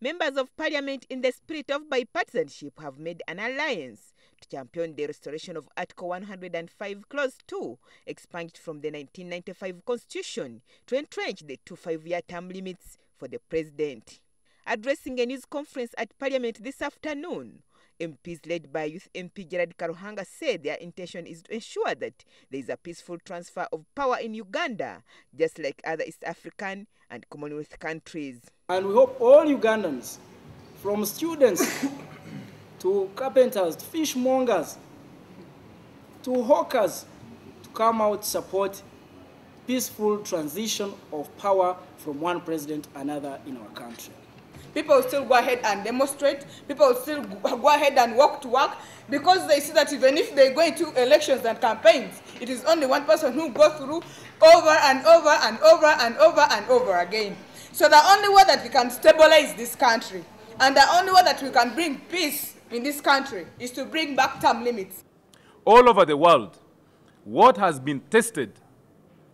Members of Parliament, in the spirit of bipartisanship, have made an alliance to champion the restoration of Article 105, Clause 2, expunged from the 1995 Constitution to entrench the 2 5-year term limits for the President. Addressing a news conference at Parliament this afternoon, MPs led by Youth MP Gerald Karuhanga said their intention is to ensure that there is a peaceful transfer of power in Uganda, just like other East African and Commonwealth countries. And we hope all Ugandans, from students to carpenters, to fishmongers, to hawkers, to come out to support peaceful transition of power from one president to another in our country. People will still go ahead and demonstrate. People will still go ahead and walk to work, because they see that even if they go into elections and campaigns, it is only one person who goes through over and over and over and over and over again. So the only way that we can stabilize this country and the only way that we can bring peace in this country is to bring back term limits. All over the world, what has been tested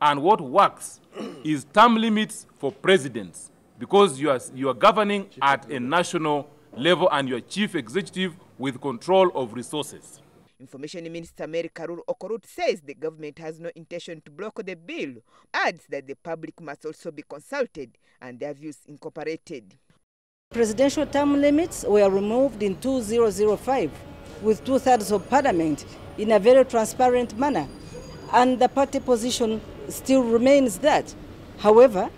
and what works is term limits for presidents, because you are governing at a national level and you are chief executive with control of resources. Information Minister Mary Karuhanga says the government has no intention to block the bill, adds that the public must also be consulted and their views incorporated. Presidential term limits were removed in 2005 with 2/3 of Parliament in a very transparent manner, and the party position still remains that. However,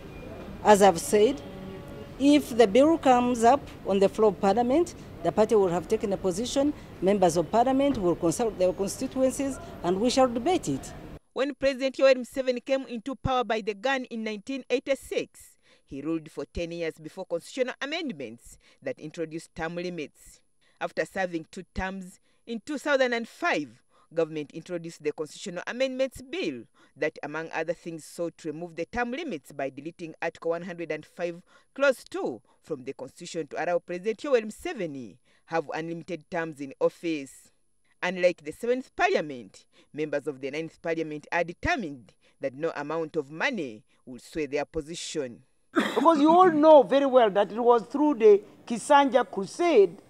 as I've said, if the bill comes up on the floor of Parliament, the party will have taken a position, members of Parliament will consult their constituencies, and we shall debate it. When President Yoweri Museveni came into power by the gun in 1986, he ruled for 10 years before constitutional amendments that introduced term limits. After serving 2 terms in 2005, government introduced the Constitutional Amendments Bill that, among other things, sought to remove the term limits by deleting Article 105, Clause 2 from the Constitution to allow President Yoweri Museveni have unlimited terms in office. Unlike the 7th Parliament, members of the 9th Parliament are determined that no amount of money will sway their position. Because you all know very well that it was through the Kisanja Crusade,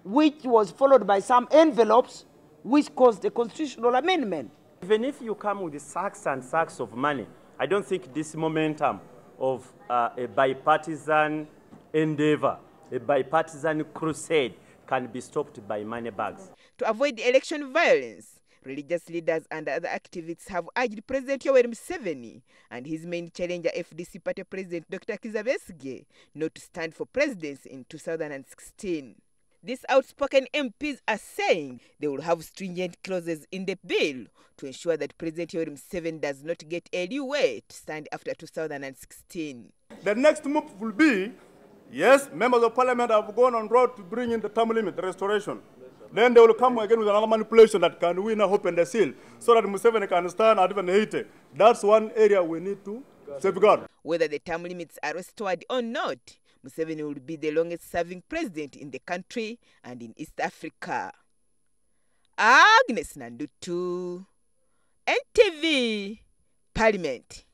which was followed by some envelopes, which caused the constitutional amendment. Even if you come with sacks and sacks of money, I don't think this momentum of a bipartisan endeavor, a bipartisan crusade, can be stopped by money bags. To avoid election violence, religious leaders and other activists have urged President Yoweri Museveni and his main challenger, FDC party president Dr. Kizza Besigye, not to stand for presidency in 2016. These outspoken MPs are saying they will have stringent clauses in the bill to ensure that President Yoweri Museveni does not get a leeway to stand after 2016. The next move will be, yes, members of Parliament have gone on road to bring in the term limit, the restoration. Then they will come again with another manipulation that can win a hope and a seal, so that Museveni can stand and even hate it. That's one area we need to safeguard. Whether the term limits are restored or not, Museveni will be the longest-serving president in the country and in East Africa. Agnes Nandutu, NTV, Parliament.